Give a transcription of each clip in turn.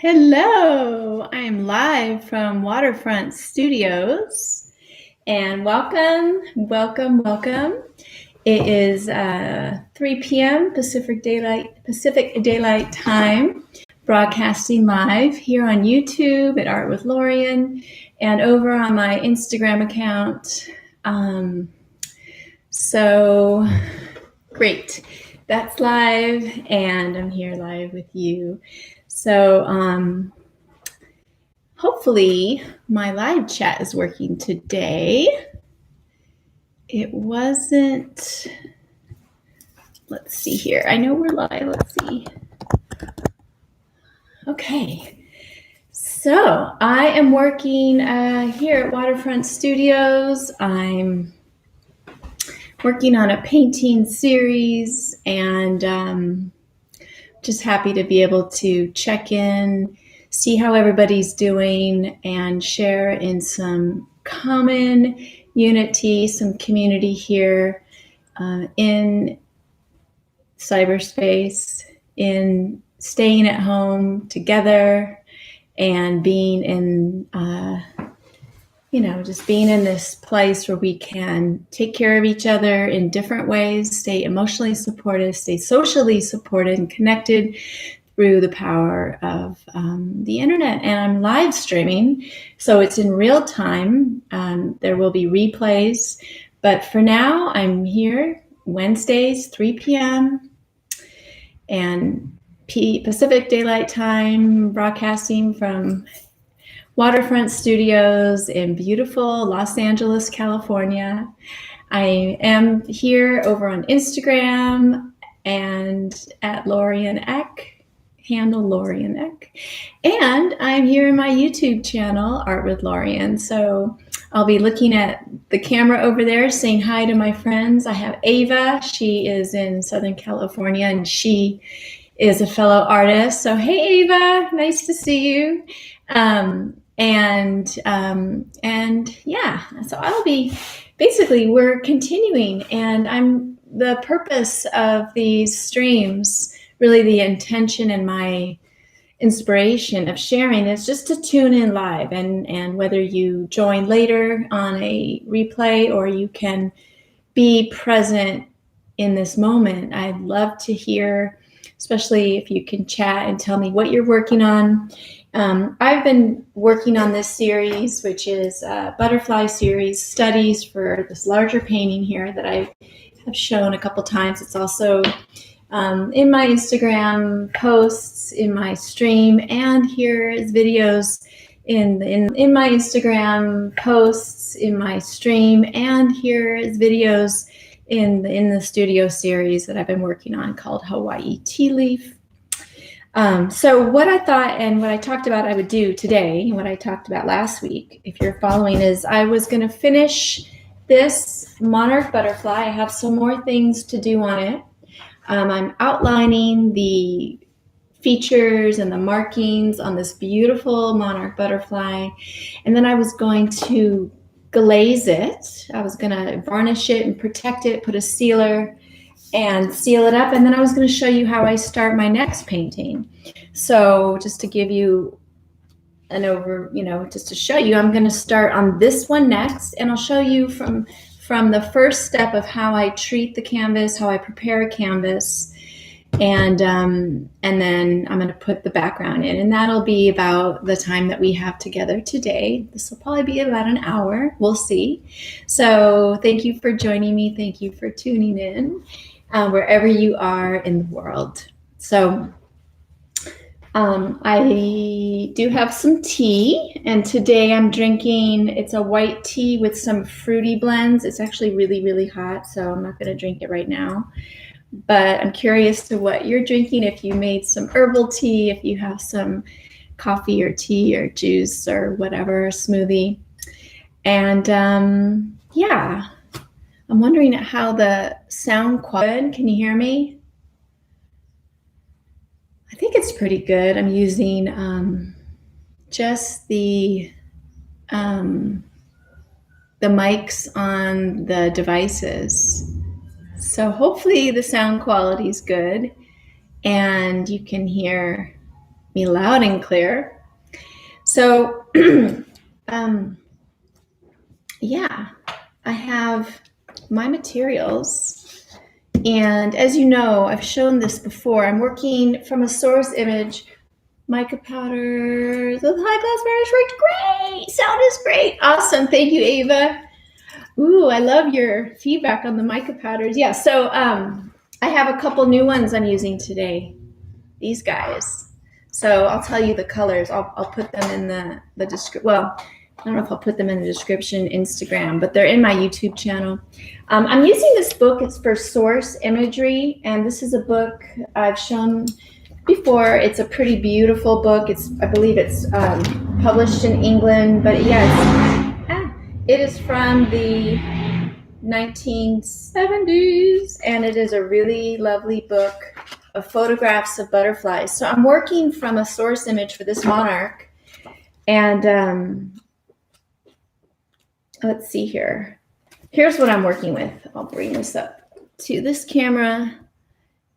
Hello, I'm live from Waterfront Studios, and welcome. It is 3 p.m. Pacific Daylight Time, broadcasting live here on YouTube at Art with Lórien and over on my Instagram account. So great, that's live, and I'm here live with you. So hopefully my live chat is working today. It wasn't, let's see here. I know we're live, let's see. Okay, so I am working here at Waterfront Studios. I'm working on a painting series, and just happy to be able to check in, see how everybody's doing, and share in some common unity, some community here in cyberspace, in staying at home together, and being in just being in this place where we can take care of each other in different ways, stay emotionally supported, stay socially supported and connected through the power of the internet. And I'm live streaming, so it's in real time. There will be replays, but for now I'm here Wednesdays, 3 p.m. and Pacific Daylight Time, broadcasting from Waterfront Studios in beautiful Los Angeles, California. I am here over on Instagram and at Lórien Eck, handle Lórien Eck. And I'm here in my YouTube channel, Art with Lórien. So I'll be looking at the camera over there, saying hi to my friends. I have Ava. She is in Southern California, and she is a fellow artist. So hey, Ava, nice to see you. And yeah, so I'll be, basically we're continuing, and the purpose of these streams, really the intention and my inspiration of sharing is just to tune in live, and whether you join later on a replay or you can be present in this moment. I'd love to hear, especially if you can chat and tell me what you're working on. I've been working on this series, which is a butterfly series, studies for this larger painting here that I have shown a couple times. It's also in my Instagram posts, in my stream, and here is videos in my Instagram posts, in my stream, and here is videos in the studio series that I've been working on called Hawai'i Tea Leaf. So what I thought and what I talked about I would do today, and what I talked about last week, if you're following, is I was going to finish this monarch butterfly. I have some more things to do on it. I'm outlining the features and the markings on this beautiful monarch butterfly, and then I was going to glaze it. I was going to varnish it and protect it, put a sealer and seal it up, and then I was going to show you how I start my next painting. So just to give you an just to show you, I'm going to start on this one next, and I'll show you from the first step of how I treat the canvas, how I prepare a canvas, and then I'm going to put the background in, and that'll be about the time that we have together today. This will probably be about an hour. We'll see. So thank you for joining me. Thank you for tuning in. Wherever you are in the world. So I do have some tea, and today I'm drinking, it's a white tea with some fruity blends. It's actually really, really hot, so I'm not going to drink it right now. But I'm curious to what you're drinking, if you made some herbal tea, if you have some coffee or tea or juice or whatever, smoothie. And yeah. I'm wondering how the sound quality. Can you hear me? I think it's pretty good. I'm using just the mics on the devices. So hopefully the sound quality is good and you can hear me loud and clear. So, yeah, I have my materials. And as you know, I've shown this before. I'm working from a source image, mica powders with high gloss varnish worked great. Sound is great. Awesome. Thank you, Ava. Ooh, I love your feedback on the mica powders. Yeah, so I have a couple new ones I'm using today. These guys. So I'll tell you the colors. I'll put them in the description. Well, I don't know if I'll put them in the description, Instagram, but they're in my YouTube channel. I'm using this book. It's for source imagery, and this is a book I've shown before. It's a pretty beautiful book. I believe it's published in England, but yeah, it is from the 1970s, and it is a really lovely book of photographs of butterflies. So I'm working from a source image for this monarch, and let's see here. Here's what I'm working with. I'll bring this up to this camera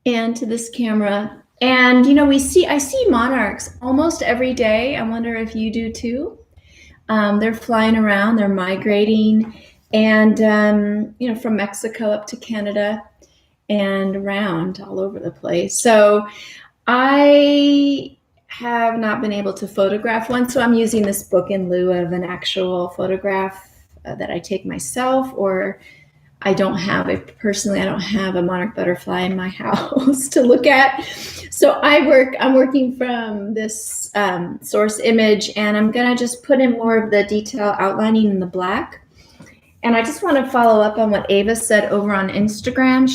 and to this camera. And you know, I see monarchs almost every day. I wonder if you do too. They're flying around, they're migrating, and you know, from Mexico up to Canada and around all over the place. So I have not been able to photograph one, so I'm using this book in lieu of an actual photograph that I take myself, or I don't have a monarch butterfly in my house to look at. So I'm working from this source image, and I'm gonna just put in more of the detail outlining in the black. And I just want to follow up on what Ava said over on Instagram.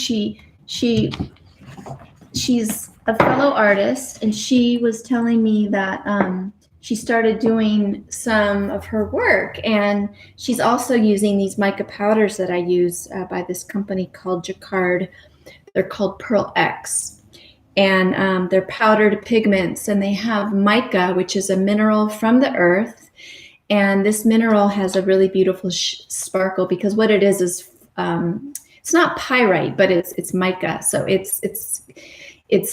She's a fellow artist, and she was telling me that she started doing some of her work, and she's also using these mica powders that I use by this company called Jacquard. They're called Pearl X, and they're powdered pigments, and they have mica, which is a mineral from the earth, and this mineral has a really beautiful sparkle, because what it is it's not pyrite, but it's mica, so it's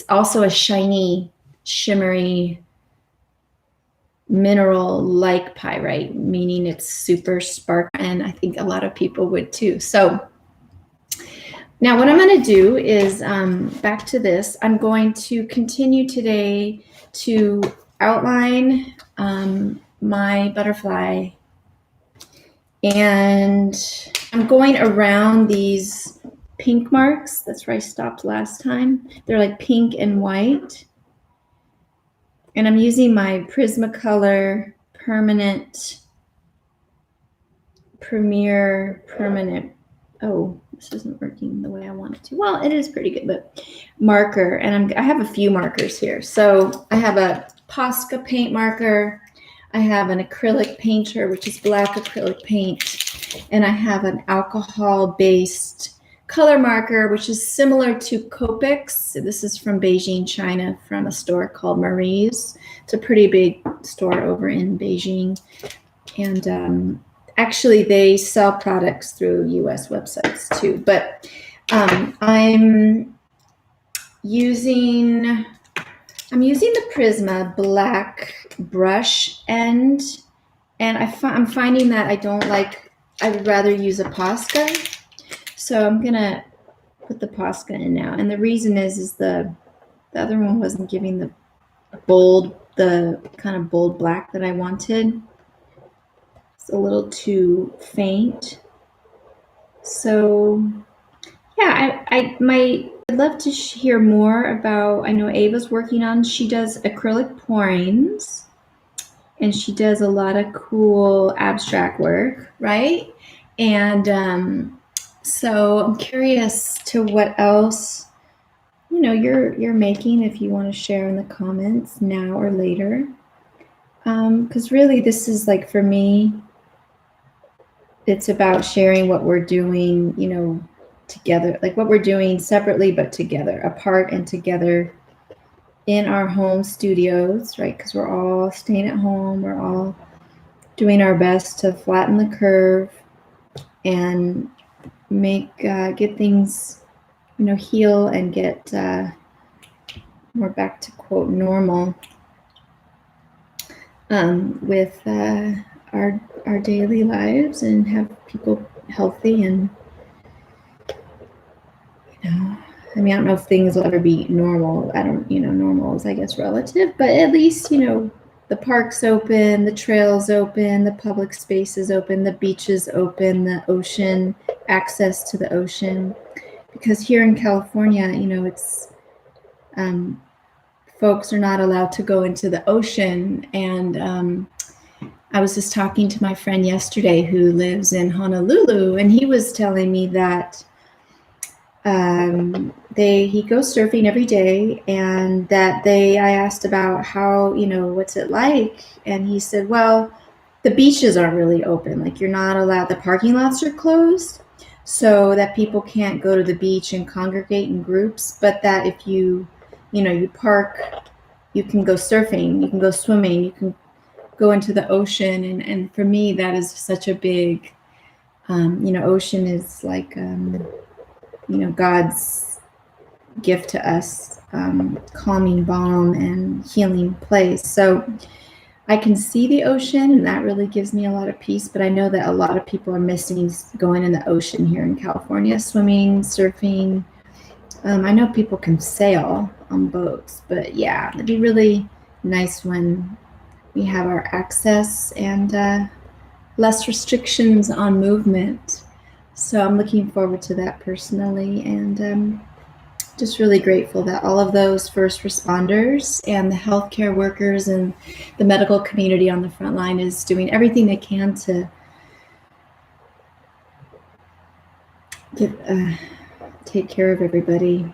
also a shiny, shimmery mineral like pyrite, meaning it's super sparkly, and I think a lot of people would too. So now what I'm going to do is back to this. I'm going to continue today to outline my butterfly, and I'm going around these pink marks. That's where I stopped last time. They're like pink and white. And I'm using my Prismacolor Premier Permanent. Oh, this isn't working the way I want it to. Well, it is pretty good, but marker. And I have a few markers here. So I have a Posca paint marker. I have an acrylic painter, which is black acrylic paint. And I have an alcohol-based color marker, which is similar to Copics. This is from Beijing, China, from a store called Marie's. It's a pretty big store over in Beijing. And actually, they sell products through US websites too. But I'm using the Prisma black brush end, and I'm finding that I would rather use a Posca. So I'm gonna put the Posca in now, and the reason is the other one wasn't giving the kind of bold black that I wanted. It's a little too faint. So yeah, I'd love to hear more about. I know Ava's working on. She does acrylic pourings, and she does a lot of cool abstract work, right? And so I'm curious to what else, you know, you're making, if you want to share in the comments now or later. Because really this is like, for me, it's about sharing what we're doing, you know, together, like what we're doing separately, but together, apart and together in our home studios, right? Because we're all staying at home. We're all doing our best to flatten the curve and get things, you know, heal and get more back to quote normal. with our daily lives and have people healthy. And I mean, I don't know if things will ever be normal. Normal is, I guess, relative, but at least, the park's open, the trail's open, the public space is open, the beach is open, the ocean, access to the ocean. Because here in California, it's folks are not allowed to go into the ocean. And I was just talking to my friend yesterday who lives in Honolulu, and he was telling me that he goes surfing every day, and that I asked about how, what's it like? And he said, well, the beaches aren't really open. Like, you're not allowed, the parking lots are closed so that people can't go to the beach and congregate in groups, but that if you park, you can go surfing, you can go swimming, you can go into the ocean. And for me, that is such a big, ocean is like, God's gift to us, calming balm and healing place. So I can see the ocean, and that really gives me a lot of peace. But I know that a lot of people are missing going in the ocean here in California, swimming, surfing. I know people can sail on boats, but yeah, it'd be really nice when we have our access and less restrictions on movement. So I'm looking forward to that personally, and just really grateful that all of those first responders and the healthcare workers and the medical community on the front line is doing everything they can to take care of everybody.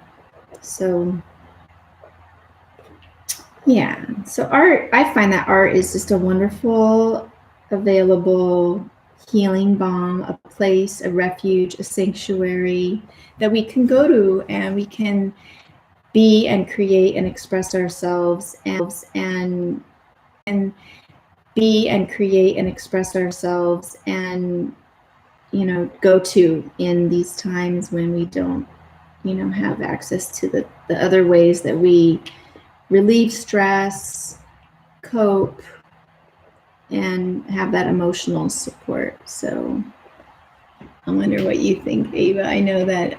So yeah, so art, I find that art is just a wonderful, available healing balm, a place, a refuge, a sanctuary that we can go to, and we can be and create and express ourselves, and be and create and express ourselves, and go to in these times when we don't have access to the other ways that we relieve stress, cope, and have that emotional support. So I wonder what you think, Ava. I know that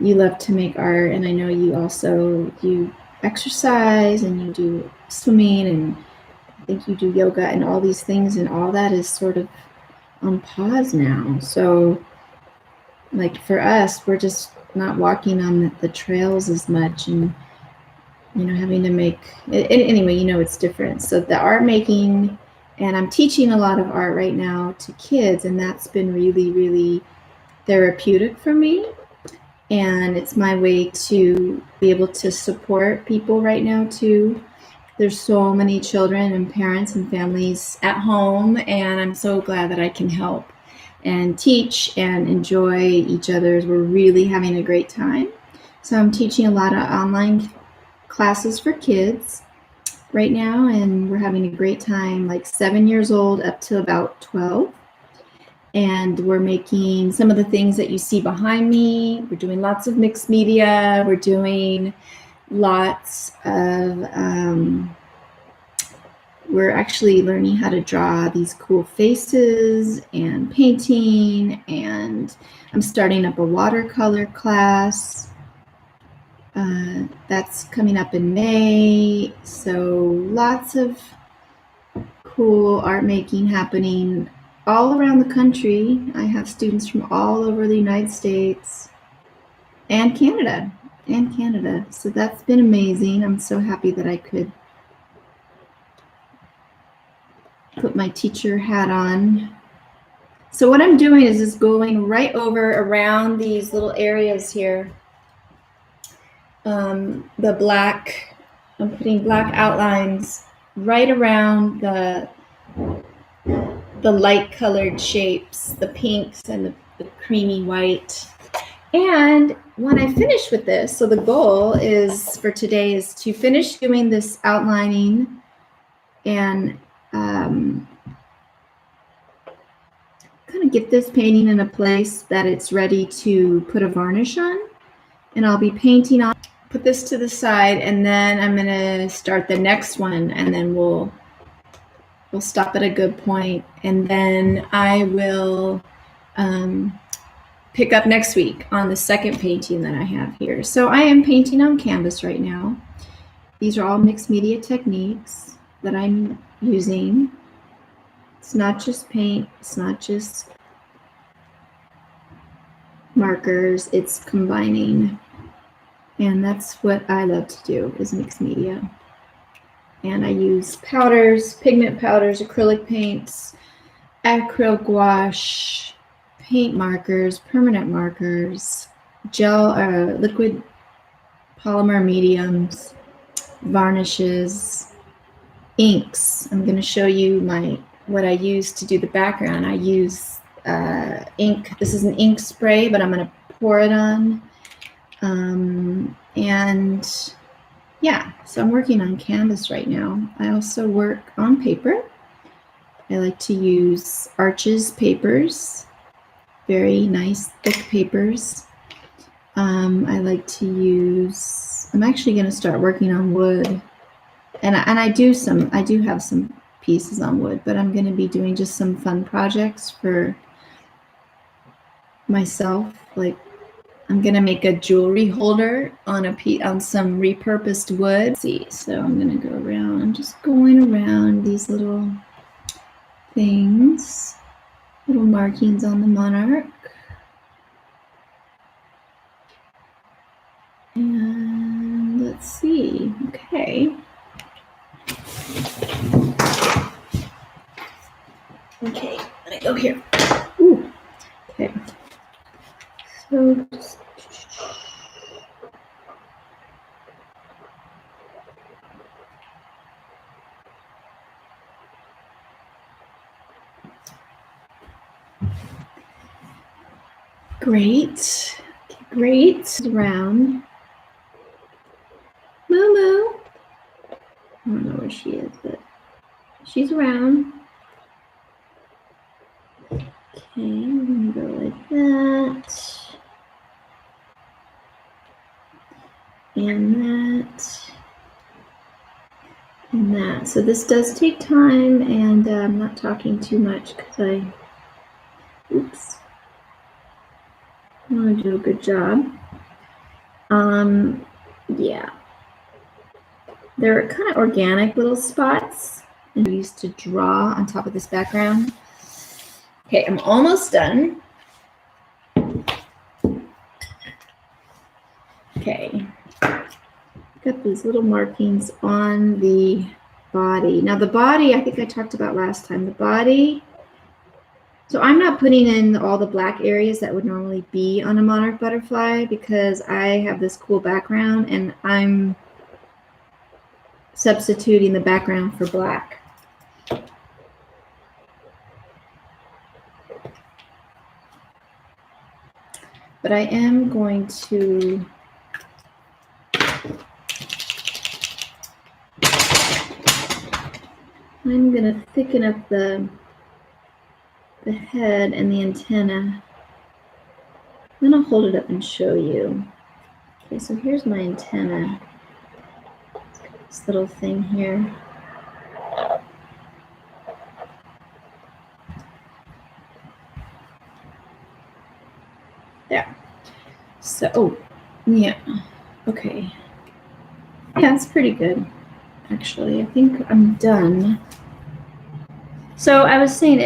you love to make art, and I know you exercise and you do swimming, and I think you do yoga and all these things, and all that is sort of on pause now. So like for us, we're just not walking on the trails as much, and having to make it anyway. It's different. So the art making, and I'm teaching a lot of art right now to kids, and that's been really, really therapeutic for me. And it's my way to be able to support people right now too. There's so many children and parents and families at home, and I'm so glad that I can help and teach and enjoy each other's. We're really having a great time. So I'm teaching a lot of online classes for kids right now, and we're having a great time, like 7 years old up to about 12. And we're making some of the things that you see behind me. We're doing lots of mixed media. We're doing lots of, we're actually learning how to draw these cool faces and painting, and I'm starting up a watercolor class. That's coming up in May. So lots of cool art making happening all around the country. I have students from all over the United States and Canada. So that's been amazing. I'm so happy that I could put my teacher hat on. So what I'm doing is just going right over around these little areas here. The black, I'm putting black outlines right around the light colored shapes, the pinks and the creamy white. And when I finish with this, so the goal is for today is to finish doing this outlining and kind of get this painting in a place that it's ready to put a varnish on. And I'll be painting on, put this to the side, and then I'm going to start the next one, and then we'll we'll stop at a good point, and then I will pick up next week on the second painting that I have here. So I am painting on canvas right now. These are all mixed media techniques that I'm using. It's not just paint, it's not just markers, it's combining. And that's what I love to do, is mixed media. And I use powders, pigment powders, acrylic paints, acrylic gouache, paint markers, permanent markers, gel, liquid polymer mediums, varnishes, inks. I'm going to show you what I use to do the background. I use ink. This is an ink spray, but I'm going to pour it on. And yeah, so I'm working on canvas right now. I also work on paper. I like to use Arches papers, very nice thick papers. I like to use, I'm actually going to start working on wood. And I do have some pieces on wood, but I'm going to be doing just some fun projects for myself. Like, I'm going to make a jewelry holder on some repurposed wood. Let's see, so I'm going to go around. I'm just going around these little things, little markings on the monarch. And let's see, okay. Okay, let me go here. Ooh. Okay. So just great. Okay, great. Around. Moo. I don't know where she is, but she's around. Okay, I'm gonna go like that. And that. And that. So this does take time, and I'm not talking too much because oops. I want to do a good job. Yeah. They're kind of organic little spots, and I used to draw on top of this background. Okay, I'm almost done. Okay, got these little markings on the body. Now the body, I think I talked about last time, the body. So I'm not putting in all the black areas that would normally be on a monarch butterfly because I have this cool background and I'm substituting the background for black. But I am going to thicken up the head and the antenna. I'm going to hold it up and show you. Okay, so here's my antenna. This little thing here. There. So, oh, yeah. Okay. Yeah, it's pretty good, actually. I think I'm done. So I was saying,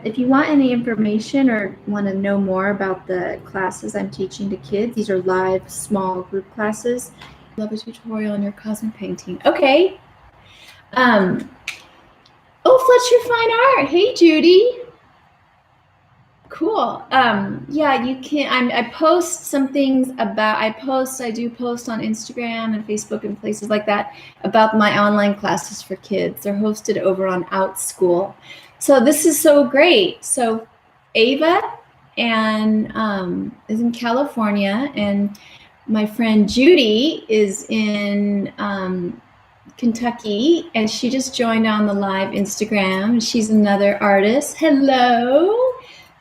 if you want any information or want to know more about the classes I'm teaching to kids, these are live, small group classes. Love a tutorial on your cosmic painting. Okay. Oh, Fletcher Fine Art. Hey, Judy. Cool. Yeah, you can. I post some things about. I do post on Instagram and Facebook and places like that about my online classes for kids. They're hosted over on OutSchool. So this is so great. So Ava and is in California, and my friend Judy is in Kentucky, and she just joined on the live Instagram. She's another artist. Hello.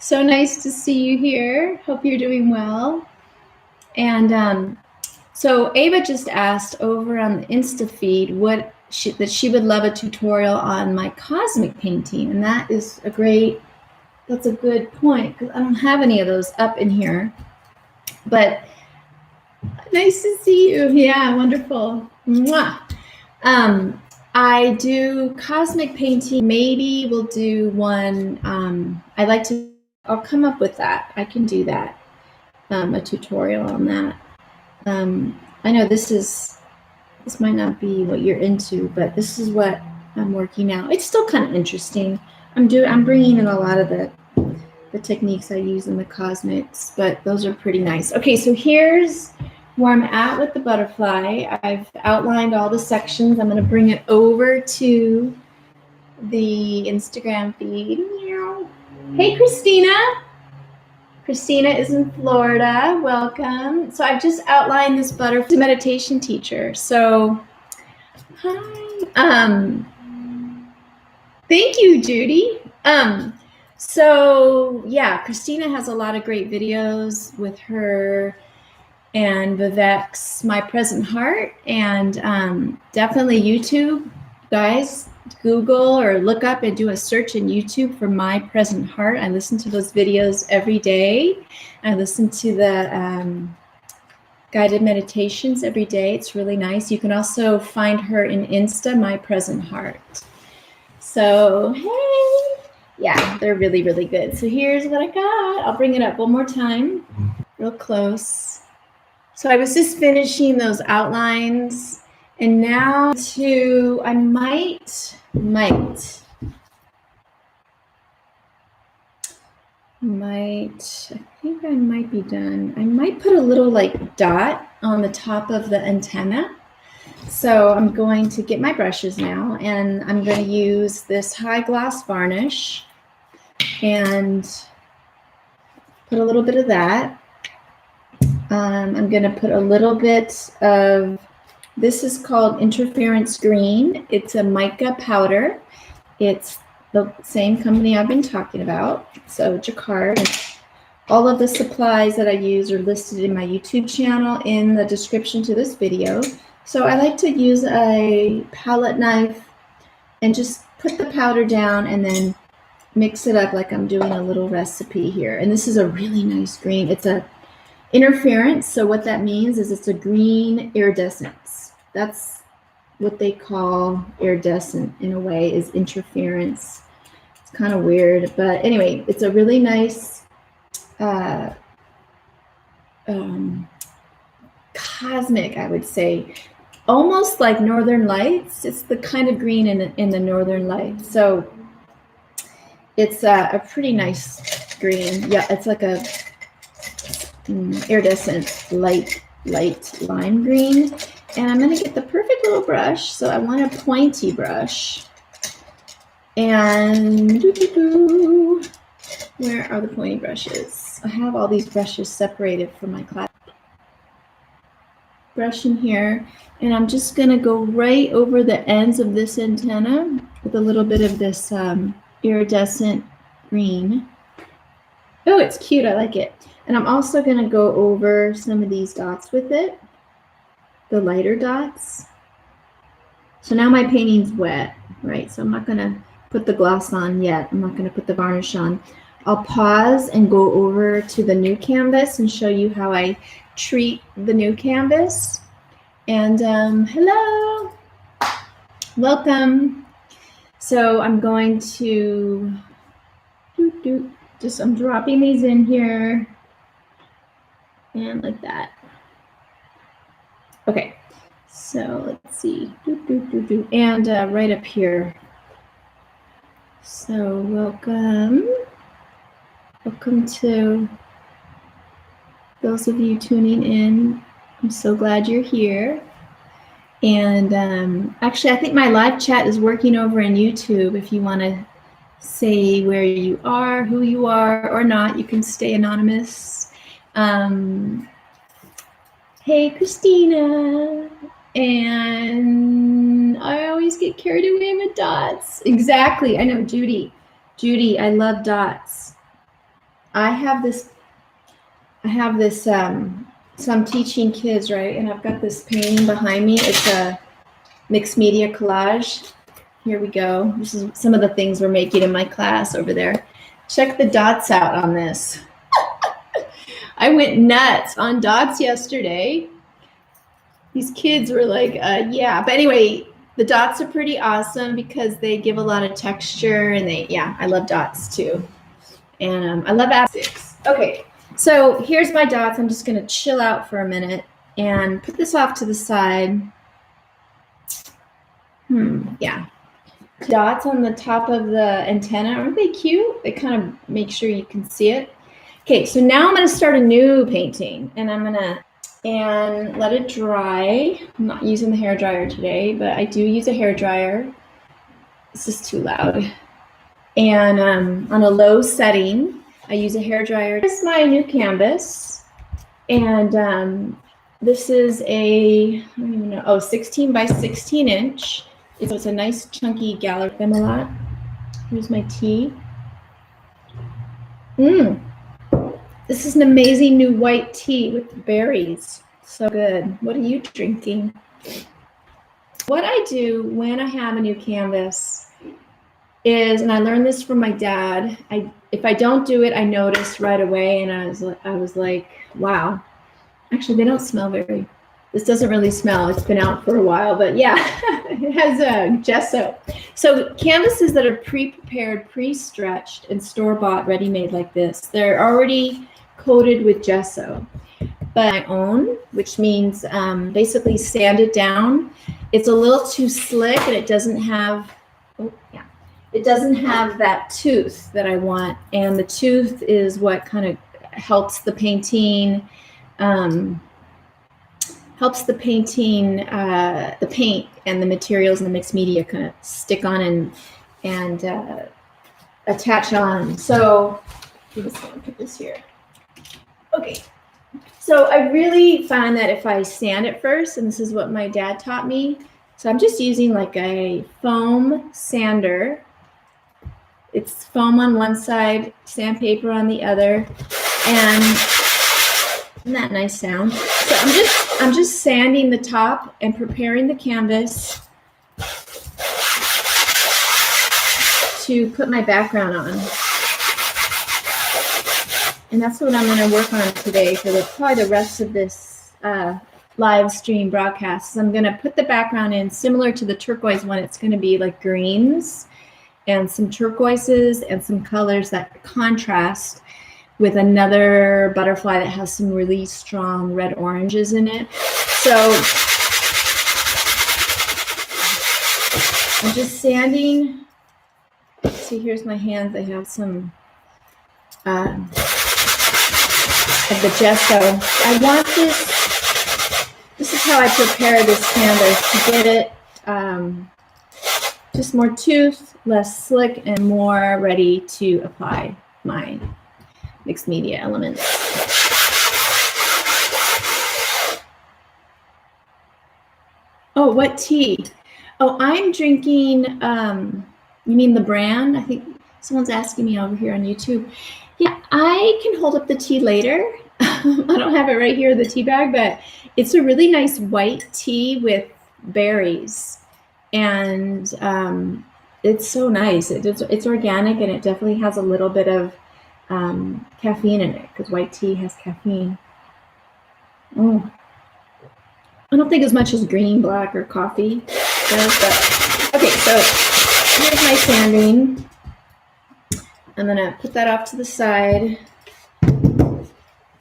So nice to see you here. Hope you're doing well. And so Ava just asked over on the Insta feed, what that she would love a tutorial on my cosmic painting, and that's a good point, because I don't have any of those up in here. But nice to see you. Yeah, wonderful. Mwah. I do cosmic painting. Maybe we'll do one. I'll come up with that. I can do that. A tutorial on that. I know this might not be what you're into, but this is what I'm working out. It's still kind of interesting. I'm bringing in a lot of the techniques I use in the cosmics, but those are pretty nice. Okay, so here's where I'm at with the butterfly. I've outlined all the sections. I'm going to bring it over to the Instagram feed. Hey, Christina. Christina is in Florida. Welcome. So I've just outlined this butterfly meditation teacher. So, hi. Thank you, Judy. So yeah, Christina has a lot of great videos with her and Vivek's My Present Heart, and definitely YouTube. Guys, Google or look up and do a search in YouTube for My Present Heart. I listen to those videos every day. I listen to the guided meditations every day. It's really nice. You can also find her in Insta, My Present Heart. So, hey, yeah, they're really, really good. So here's what I got. I'll bring it up one more time, real close. So I was just finishing those outlines, and now I might, I think I might be done. I might put a little like dot on the top of the antenna. So I'm going to get my brushes now, and I'm going to use this high gloss varnish and put a little bit of that. I'm going to put a little bit of, this is called Interference Green. It's a mica powder. It's the same company I've been talking about. So Jacquard. All of the supplies that I use are listed in my YouTube channel in the description to this video. So I like to use a palette knife and just put the powder down and then mix it up like I'm doing a little recipe here. And this is a really nice green. It's a interference. So what that means is it's a green iridescence. That's what they call iridescent in a way, is interference. It's kind of weird, but anyway, it's a really nice cosmic, I would say, almost like Northern Lights. It's the kind of green in the Northern Lights. So it's a pretty nice green. Yeah, it's like a iridescent light lime green. And I'm going to get the perfect little brush. So I want a pointy brush. And where are the pointy brushes? I have all these brushes separated from my class. Brush in here, and I'm just going to go right over the ends of this antenna with a little bit of this iridescent green. Oh, it's cute. I like it. And I'm also going to go over some of these dots with it, the lighter dots. So now my painting's wet, right? So I'm not going to put the gloss on yet. I'm not going to put the varnish on. I'll pause and go over to the new canvas and show you how I treat the new canvas. And hello, welcome. So I'm going to I'm dropping these in here and like that. Okay, so let's see, and right up here. So welcome to those of you tuning in. I'm so glad you're here. And actually, I think my live chat is working over in YouTube. If you want to say where you are, who you are, or not, you can stay anonymous. Hey, Christina. And I always get carried away with dots. Exactly. I know, Judy. Judy, I love dots. I have this, so I'm teaching kids, right? And I've got this painting behind me. It's mixed media collage. Here we go. This is some of the things we're making in my class over there. Check the dots out on this. I went nuts on dots yesterday. These kids were like, yeah. But anyway, the dots are pretty awesome because they give a lot of texture, and I love dots too. And I love sticks. Okay, so here's my dots. I'm just gonna chill out for a minute and put this off to the side. Yeah. Dots on the top of the antenna, aren't they cute? They kind of make sure you can see it. Okay, so now I'm gonna start a new painting, and I'm gonna let it dry. I'm not using the hair dryer today, but I do use a hair dryer. This is too loud. And on a low setting, I use a hair dryer. This is my new canvas, and this is a, I don't even know, 16 by 16 inch. So it's a nice chunky gallery. Them a lot. Here's my tea. This is an amazing new white tea with berries. So good. What are you drinking? What I do when I have a new canvas is, and I learned this from my dad, if I don't do it, I notice right away, and I was like, wow. Actually, they don't smell very. This doesn't really smell. It's been out for a while, but yeah, it has gesso. So canvases that are pre-prepared, pre-stretched, and store-bought, ready-made like this, they're already coated with gesso. But my own, which means basically sanded down. It's a little too slick, and it doesn't have, it doesn't have that tooth that I want. And the tooth is what kind of helps the painting. The paint and the materials and the mixed media kind of stick on and attach on. So I'm just going to put this here. Okay. So I really find that if I sand it first, and this is what my dad taught me. So I'm just using like a foam sander. It's foam on one side, sandpaper on the other, and isn't that a nice sound? So I'm just sanding the top and preparing the canvas to put my background on. And that's what I'm going to work on today for probably the rest of this live stream broadcast. So I'm going to put the background in similar to the turquoise one. It's going to be like greens and some turquoises and some colors that contrast with another butterfly that has some really strong red oranges in it. So I'm just sanding. See, here's my hands. I have some of the gesso. I want this is how I prepare this canvas to get it just more tooth, less slick, and more ready to apply my mixed media elements. Oh, what tea? Oh, I'm drinking, you mean the brand? I think someone's asking me over here on YouTube. Yeah, I can hold up the tea later. I don't have it right here, the tea bag, but it's a really nice white tea with berries. And it's so nice. It's organic, and it definitely has a little bit of caffeine in it, because white tea has caffeine. I don't think as much as green, black, or coffee does, but okay, so here's my sanding. I'm gonna put that off to the side.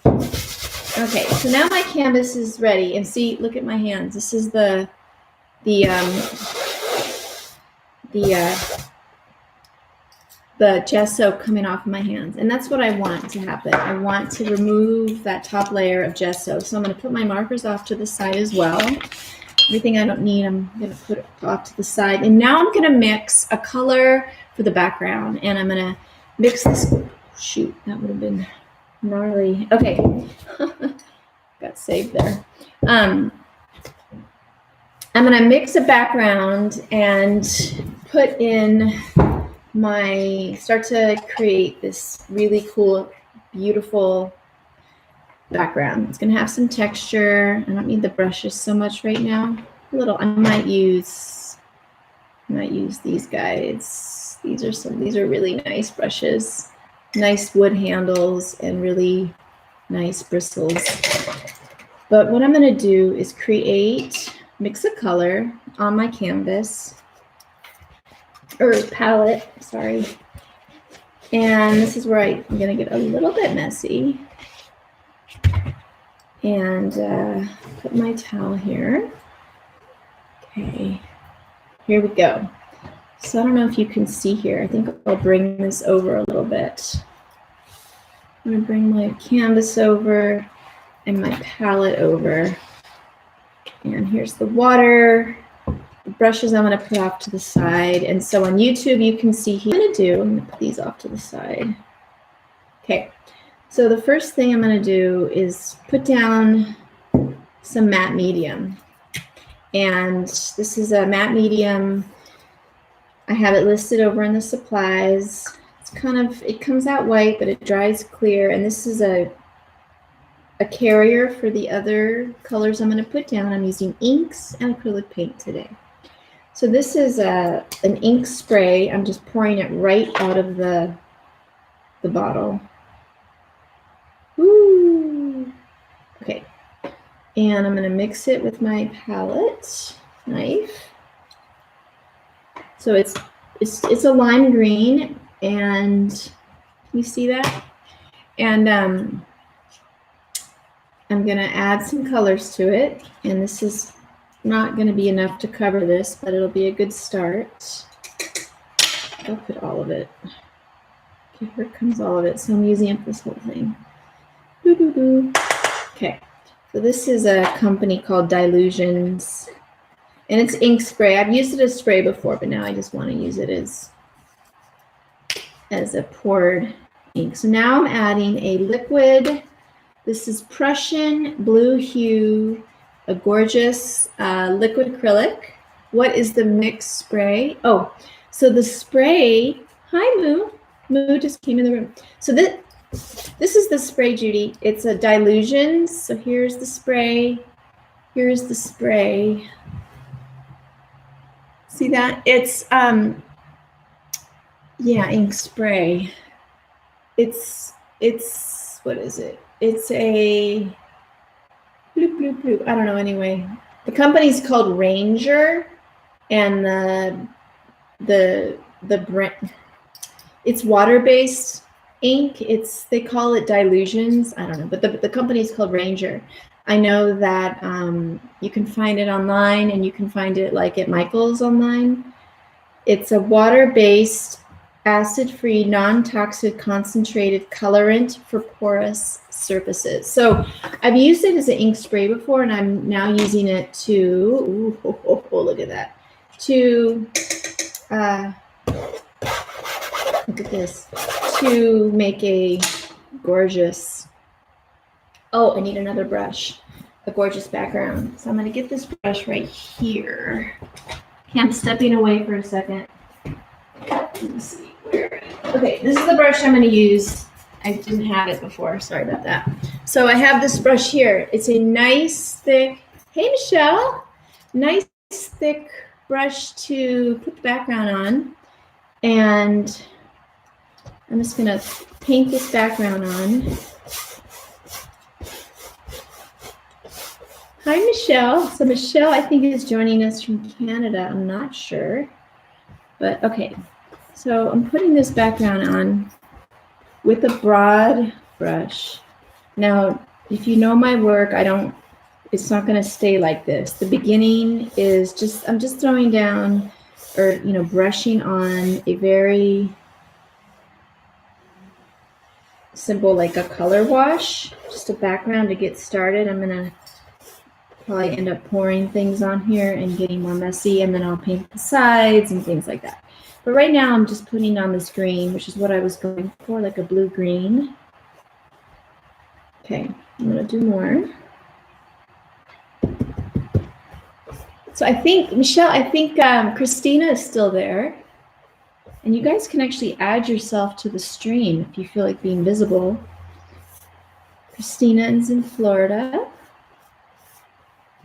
Okay, so now my canvas is ready, and see, look at my hands. This is the gesso coming off my hands, and that's what I want to happen. I want to remove that top layer of gesso. So I'm going to put my markers off to the side as well. Everything I don't need, I'm going to put it off to the side. And now I'm going to mix a color for the background, and I'm going to mix this. Shoot, that would have been gnarly. Okay, got saved there. I'm going to mix a background and put in start to create this really cool, beautiful background. It's going to have some texture. I don't need the brushes so much right now. I might use these guys. These are really nice brushes, nice wood handles and really nice bristles. But what I'm going to do is mix a color on my canvas, or palette, sorry. And this is where I'm going to get a little bit messy. And put my towel here. Okay, here we go. So I don't know if you can see here. I think I'll bring this over a little bit. I'm going to bring my canvas over and my palette over. And here's the water. The brushes I'm going to put off to the side. And so on YouTube, you can see here. I'm going to put these off to the side. Okay. So the first thing I'm going to do is put down some matte medium. And this is a matte medium. I have it listed over in the supplies. It comes out white, but it dries clear. And this is a carrier for the other colors I'm going to put down. I'm using inks and acrylic paint today. So this is an ink spray. I'm just pouring it right out of the bottle. Woo! Okay, and I'm going to mix it with my palette knife. So it's a lime green, and you see that? And I'm going to add some colors to it, and this is not going to be enough to cover this, but it'll be a good start. I'll put all of it. Okay, here comes all of it. So I'm using up this whole thing. Okay, so this is a company called Dilutions, and it's ink spray. I've used it as spray before, but now I just want to use it as a poured ink. So now I'm adding a liquid. This is Prussian Blue Hue, a gorgeous liquid acrylic. What is the mixed spray? Oh, so the spray, hi Moo. Moo just came in the room. So this is the spray, Judy. It's a Dilutions. So here's the spray. Here's the spray. See that? It's ink spray. It's what is it? It's a bloop bloop bloop. I don't know. Anyway, the company's called Ranger, and the brand, it's water-based ink. They call it Dilutions. I don't know, but the company is called Ranger. I know that you can find it online, and you can find it like at Michael's online. It's a water-based, acid-free, non-toxic, concentrated colorant for porous surfaces. So I've used it as an ink spray before, and I'm now using it to, look at that, to, look at this, to make a gorgeous, I need another brush, a gorgeous background. So I'm going to get this brush right here. Okay, I'm stepping away for a second. Let me see. Okay, this is the brush I'm going to use. I didn't have it before. Sorry about that. So I have this brush here. It's a nice thick, hey Michelle, nice thick brush to put the background on. And I'm just going to paint this background on. Hi Michelle. So Michelle, I think, is joining us from Canada. I'm not sure. But okay. So I'm putting this background on with a broad brush. Now, if you know my work, it's not going to stay like this. The beginning is I'm just throwing down, or, brushing on a very simple, like a color wash, just a background to get started. I'm going to probably end up pouring things on here and getting more messy, and then I'll paint the sides and things like that. But right now I'm just putting on this green, which is what I was going for, like a blue-green. Okay, I'm going to do more. So I think, Michelle, Christina is still there. And you guys can actually add yourself to the stream if you feel like being visible. Christina is in Florida.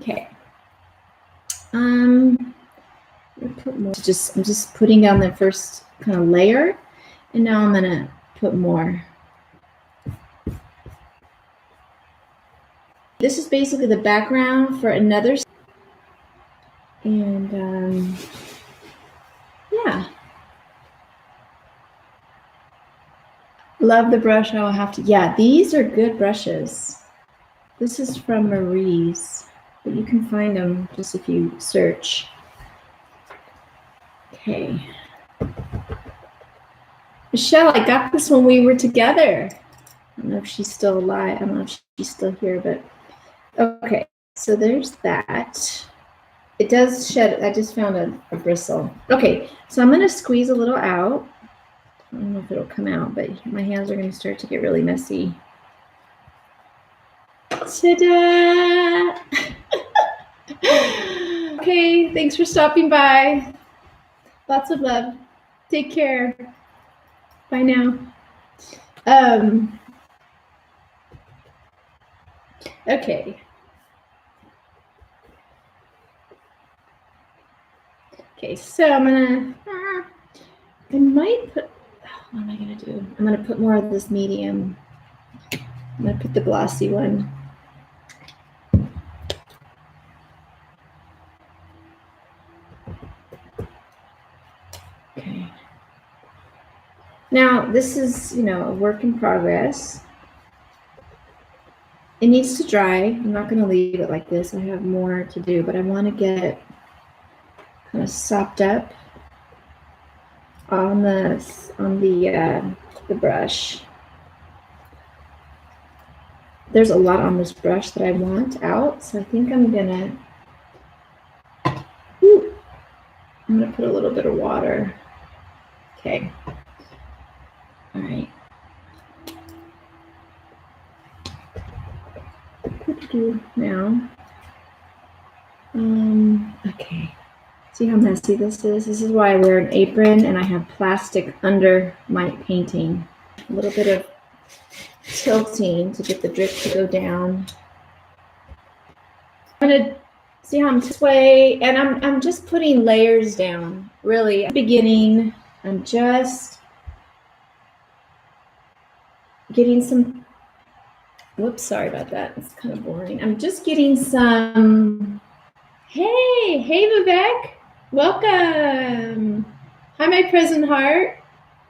Okay. Put more. I'm just putting down the first kind of layer, and now I'm gonna put more. This is basically the background for another, and yeah. Love the brush. I'll have to, yeah, these are good brushes. This is from Marie's, but you can find them just if you search. Okay. Michelle, I got this when we were together. I don't know if she's still alive. I don't know if she's still here, but okay. So there's that. It does shed. I just found a bristle. Okay, so I'm going to squeeze a little out. I don't know if it'll come out, but my hands are going to start to get really messy. Ta-da! Okay, thanks for stopping by. Lots of love. Take care. Bye now. Okay. Okay, so I'm gonna, I might put, what am I gonna do? I'm gonna put more of this medium. I'm gonna put the glossy one. Okay. Now, this is, a work in progress. It needs to dry. I'm not gonna leave it like this. I have more to do, but I wanna get it kind of sopped up on the brush. There's a lot on this brush that I want out, so I think I'm gonna put a little bit of water. Okay. All right. Now. Okay. See how messy this is? This is why I wear an apron and I have plastic under my painting. A little bit of tilting to get the drip to go down. I'm gonna see how I'm this way, and I'm just putting layers down. Really, at the beginning, I'm just getting some. Whoops, sorry about that. It's kind of boring. I'm just getting some. Hey, Vivek. Welcome. Hi, my present heart.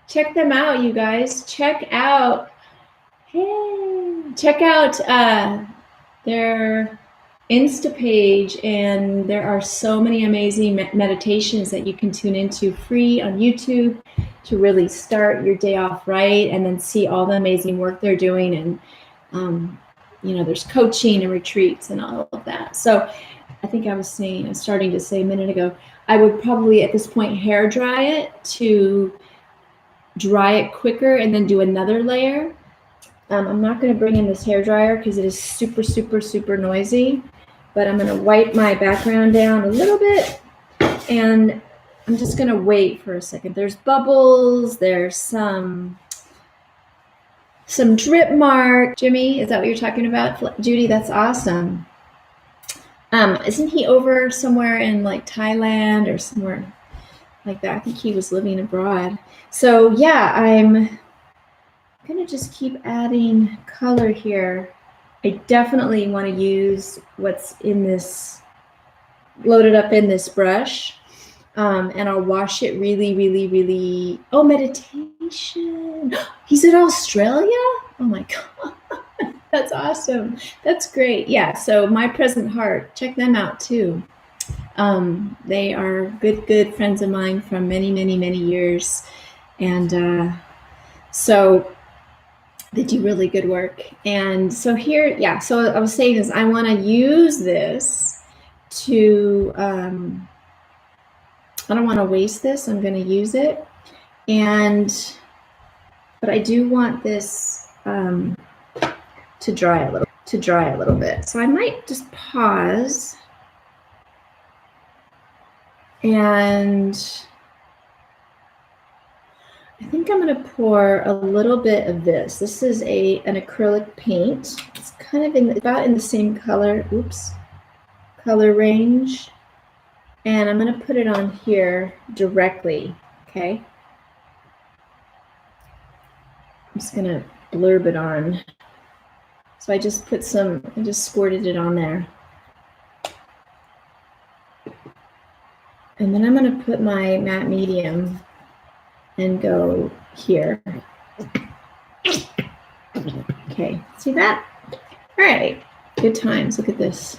Check them out, you guys. Check out their Insta page, and there are so many amazing meditations that you can tune into free on YouTube to really start your day off right, and then see all the amazing work they're doing. And there's coaching and retreats and all of that. So I think I was starting to say a minute ago, I would probably at this point hair dry it to dry it quicker and then do another layer. I'm not going to bring in this hair dryer because it is super, super, super noisy, but I'm going to wipe my background down a little bit, and I'm just going to wait for a second. There's bubbles, there's some drip mark. Jimmy, is that what you're talking about? Judy, that's awesome. Isn't he over somewhere in like Thailand or somewhere like that? I think he was living abroad. So yeah, I'm gonna just keep adding color here. I definitely want to use what's in this, loaded up in this brush, and I'll wash it really, really, really. Oh, meditation. He's in Australia? Oh my God. That's awesome. That's great. Yeah, so My Present Heart, check them out too. They are good friends of mine from many, many, many years. And so they do really good work. And so here, yeah, so I was saying is I want to use this to, I don't want to waste this. I'm going to use it. But I do want this to dry a little bit. So I might just pause and I think I'm going to pour a little bit of this. This is an acrylic paint. It's kind of about in the same color range. And I'm going to put it on here directly, okay? I'm just going to blurb it on. So I just squirted it on there. And then I'm going to put my matte medium and go here. Okay, see that? All right, good times. Look at this.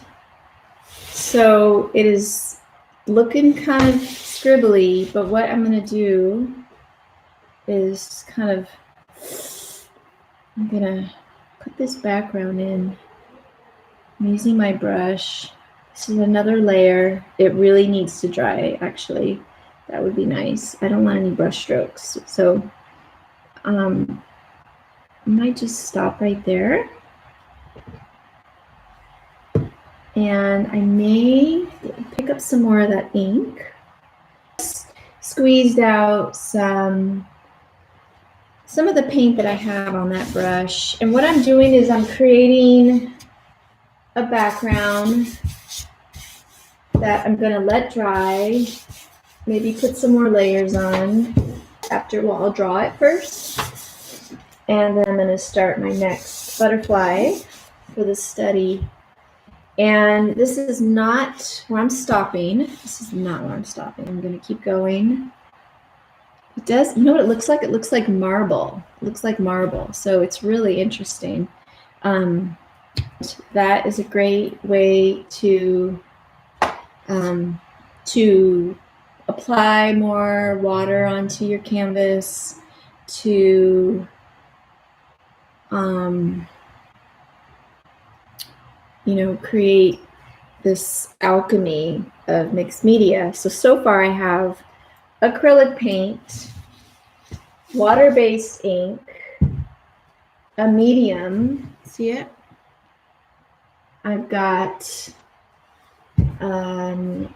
So it is looking kind of scribbly, but what I'm going to do is I'm going to put this background in. I'm using my brush. This is another layer. It really needs to dry, actually. That would be nice. I don't want any brush strokes. So I might just stop right there. And I may pick up some more of that ink. Squeezed out some of the paint that I have on that brush. And what I'm doing is I'm creating a background that I'm going to let dry. Maybe put some more layers on well, I'll draw it first. And then I'm going to start my next butterfly for the study. And this is not where I'm stopping. This is not where I'm stopping. I'm going to keep going. It does, you know what it looks like? It looks like marble. It looks like marble. So it's really interesting. That is a great way to apply more water onto your canvas, to create this alchemy of mixed media. So far I have acrylic paint, water-based ink, a medium, see it? I've got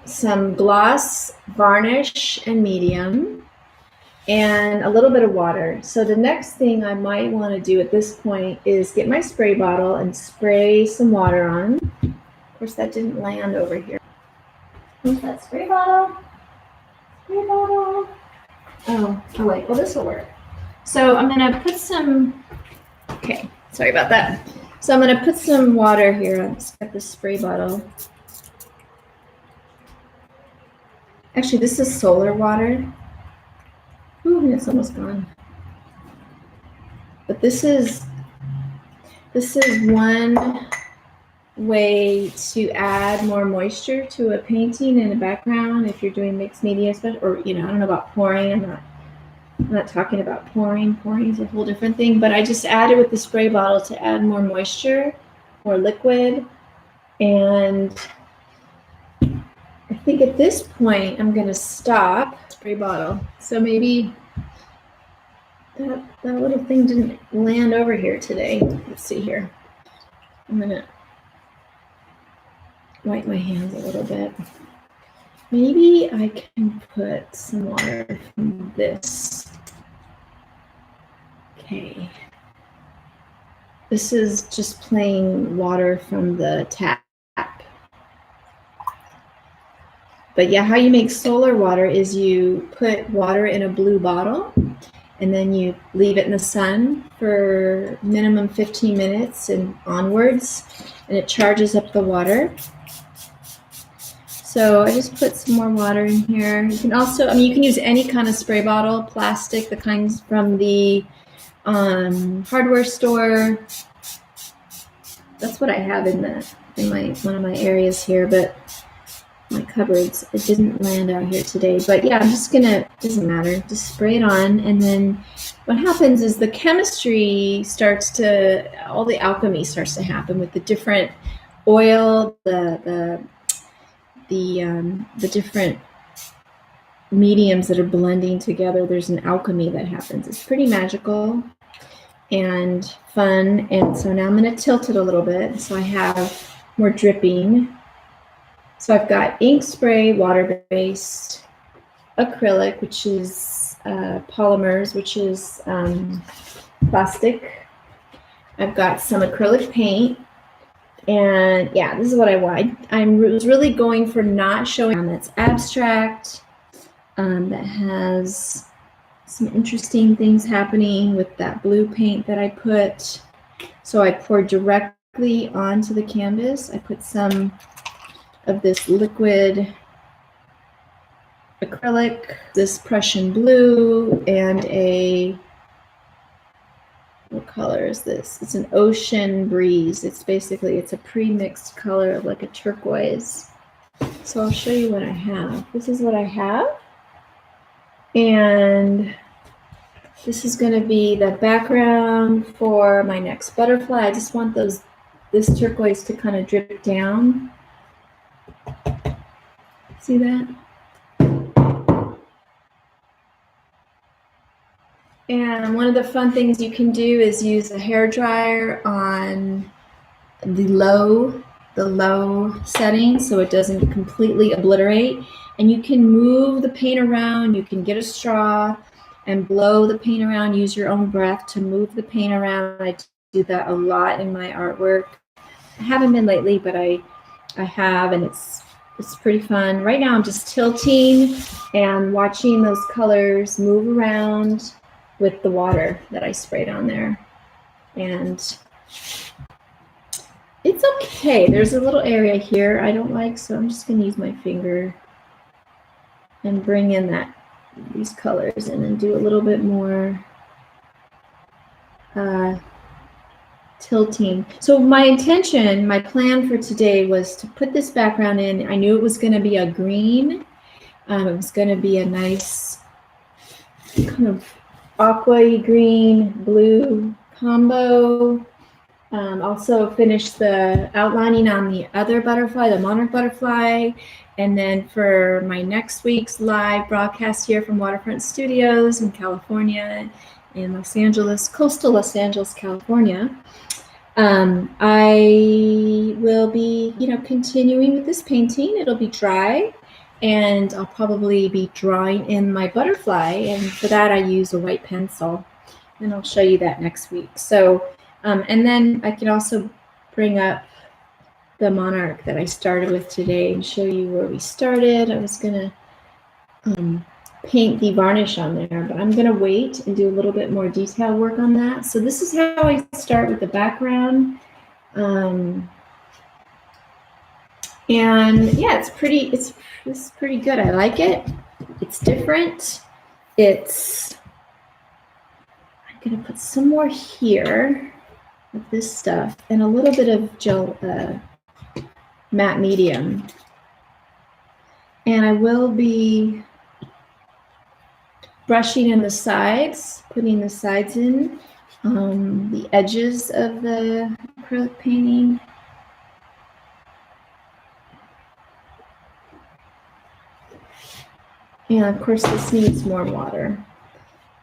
some gloss, varnish, and medium, and a little bit of water. So the next thing I might want to do at this point is get my spray bottle and spray some water on. Of course, that didn't land over here. Where's that spray bottle? Spray bottle. Oh wait, well, this will work. So I'm going to put some, okay, sorry about that. So I'm going to put some water here. I'll just get the spray bottle. Actually, this is solar water. Ooh, it's almost gone. But this is one way to add more moisture to a painting in the background if you're doing mixed media, especially, or I don't know about pouring. I'm not talking about pouring. Pouring is a whole different thing. But I just added with the spray bottle to add more moisture, more liquid, and I think at this point I'm going to stop spray bottle. So maybe that little thing didn't land over here today. Let's see here. I'm going to wipe my hands a little bit. Maybe I can put some water from this. Okay. This is just plain water from the tap. But yeah, how you make solar water is you put water in a blue bottle and then you leave it in the sun for minimum 15 minutes and onwards, and it charges up the water. So I just put some more water in here. You can also, you can use any kind of spray bottle, plastic, the kinds from the hardware store. That's what I have in one of my areas here, but my cupboards, it didn't land out here today. But yeah, I'm just gonna, doesn't matter, just spray it on, and then what happens is the chemistry all the alchemy starts to happen with the different oil, the different mediums that are blending together. There's an alchemy that happens. It's pretty magical and fun. And so now I'm going to tilt it a little bit so I have more dripping. So I've got ink spray, water-based, acrylic, which is polymers, which is plastic. I've got some acrylic paint, And yeah, this is what I want. I was really going for not showing that's abstract, that has some interesting things happening with that blue paint that I put. So I poured directly onto the canvas. I put some of this liquid acrylic, this Prussian blue, and what color is this? It's an ocean breeze. It's a pre-mixed color of like a turquoise. So I'll show you what I have. This is what I have. And this is going to be the background for my next butterfly. I just want this turquoise to kind of drip down. See that? And one of the fun things you can do is use a hairdryer on the low setting so it doesn't completely obliterate. And you can move the paint around. You can get a straw and blow the paint around. Use your own breath to move the paint around. I do that a lot in my artwork. I haven't been lately, but I have, and it's pretty fun. Right now I'm just tilting and watching those colors move around with the water that I sprayed on there. And it's okay. There's a little area here I don't like, so I'm just going to use my finger and bring in these colors in and do a little bit more tilting. So my plan for today was to put this background in. I knew it was going to be a green. It was going to be a nice kind of aqua green blue combo. Also finished the outlining on the other butterfly, the monarch butterfly. And then for my next week's live broadcast here from Waterfront Studios in California, in coastal Los Angeles, California, I will be, continuing with this painting. It'll be dry, and I'll probably be drawing in my butterfly. And for that, I use a white pencil, and I'll show you that next week. So, and then I can also bring up the monarch that I started with today and show you where we started. I was going to paint the varnish on there, but I'm going to wait and do a little bit more detail work on that. So this is how I start with the background. And yeah, it's pretty good. I like it. It's different. I'm going to put some more here of this stuff and a little bit of gel, matte medium. And I will be brushing in the sides, putting the sides in, the edges of the acrylic painting. And of course, this needs more water.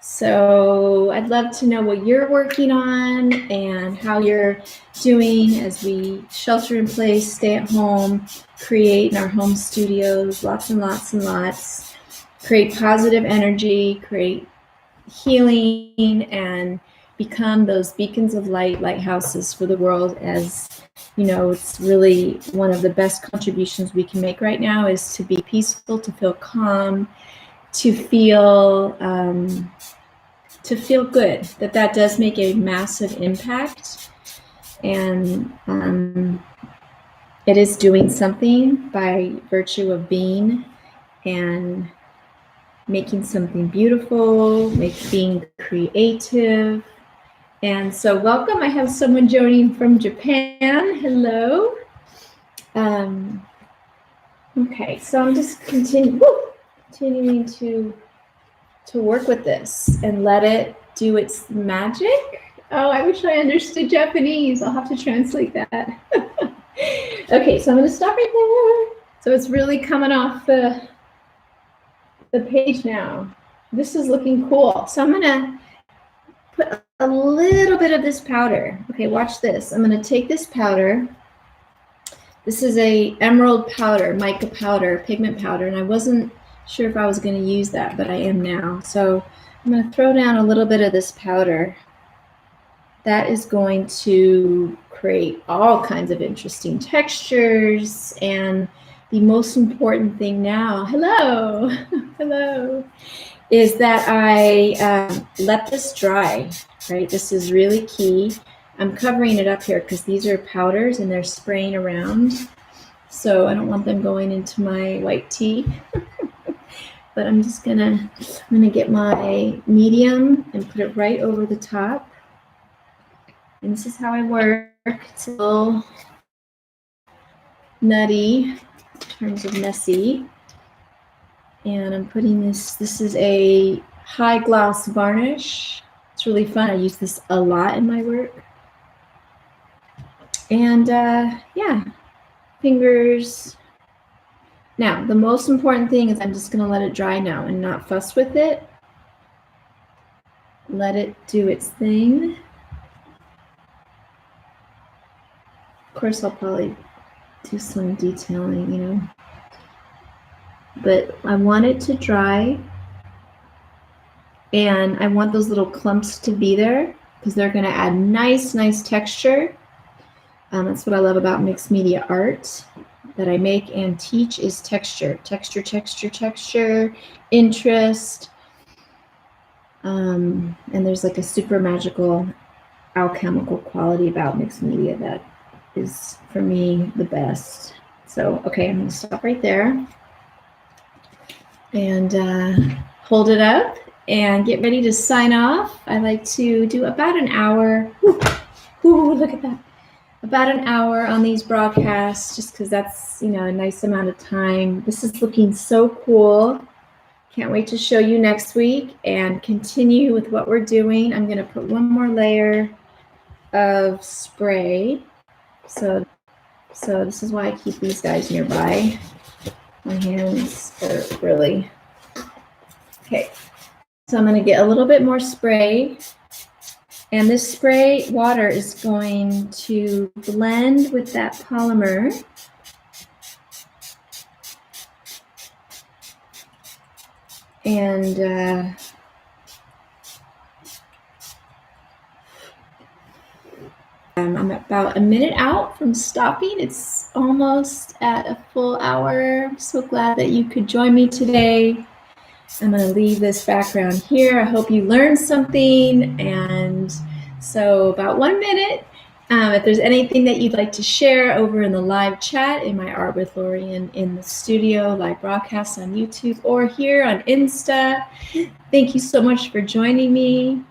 So I'd love to know what you're working on and how you're doing as we shelter in place, stay at home, create in our home studios, lots and lots and lots, create positive energy, create healing, and become those beacons of light, lighthouses for the world. As you know, it's really one of the best contributions we can make right now is to be peaceful, to feel calm, to feel good. That does make a massive impact, and it is doing something by virtue of being and making something beautiful, being creative. And so welcome. I have someone joining from Japan. Hello. Okay, so I'm just continuing to work with this and let it do its magic. Oh, I wish I understood Japanese. I'll have to translate that. Okay, so I'm going to stop right there. So it's really coming off the page now. This is looking cool. So I'm going to put a little bit of this powder. Okay, watch this. I'm going to take this powder. This is a emerald powder, mica powder, pigment powder, and I wasn't sure if I was going to use that, but I am now. So I'm going to throw down a little bit of this powder that is going to create all kinds of interesting textures. And the most important thing now, hello, hello, is that I let this dry, right? This is really key. I'm covering it up here because these are powders and they're spraying around. So I don't want them going into my white tea. But I'm gonna get my medium and put it right over the top. And this is how I work. It's a little nutty in terms of messy. And I'm putting this is a high gloss varnish. It's really fun. I use this a lot in my work. And yeah, fingers. Now, the most important thing is I'm just going to let it dry now and not fuss with it. Let it do its thing. Of course, I'll probably do some detailing, you know. But I want it to dry. And I want those little clumps to be there because they're going to add nice texture. That's what I love about mixed media art that I make and teach is texture, interest. And there's like a super magical alchemical quality about mixed media that is, for me, the best. So, okay, I'm going to stop right there and hold it up and get ready to sign off. I like to do about an hour. Ooh, look at that. About an hour on these broadcasts, just because that's, you know, a nice amount of time. This is looking so cool. Can't wait to show you next week and continue with what we're doing. I'm going to put one more layer of spray. So this is why I keep these guys nearby. My hands are really... Okay, so I'm going to get a little bit more spray. And this spray water is going to blend with that polymer. And I'm about a minute out from stopping. It's almost at a full hour. I'm so glad that you could join me today. I'm going to leave this background here. I hope you learned something. And so about 1 minute, if there's anything that you'd like to share over in the live chat in my Art with Lórien in the Studio live broadcast on YouTube or here on Insta, thank you so much for joining me.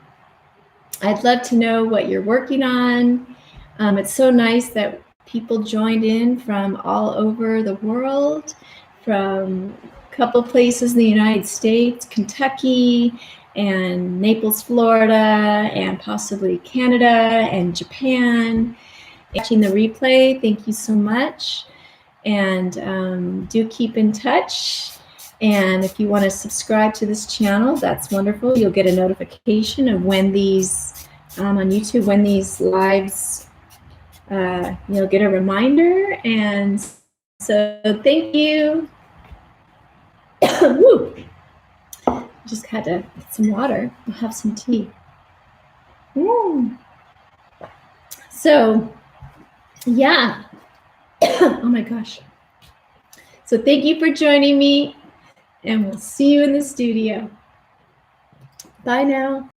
I'd love to know what you're working on. It's so nice that people joined in from all over the world, from couple places in the United States, Kentucky and Naples, Florida, and possibly Canada and Japan. Watching the replay, thank you so much. And do keep in touch. And if you want to subscribe to this channel, that's wonderful. You'll get a notification of when these, on YouTube, when these lives, you'll get a reminder. And so thank you. Woo. Just had to get some water. I'll have some tea. So, yeah. Oh my gosh. So thank you for joining me, and we'll see you in the studio. Bye now.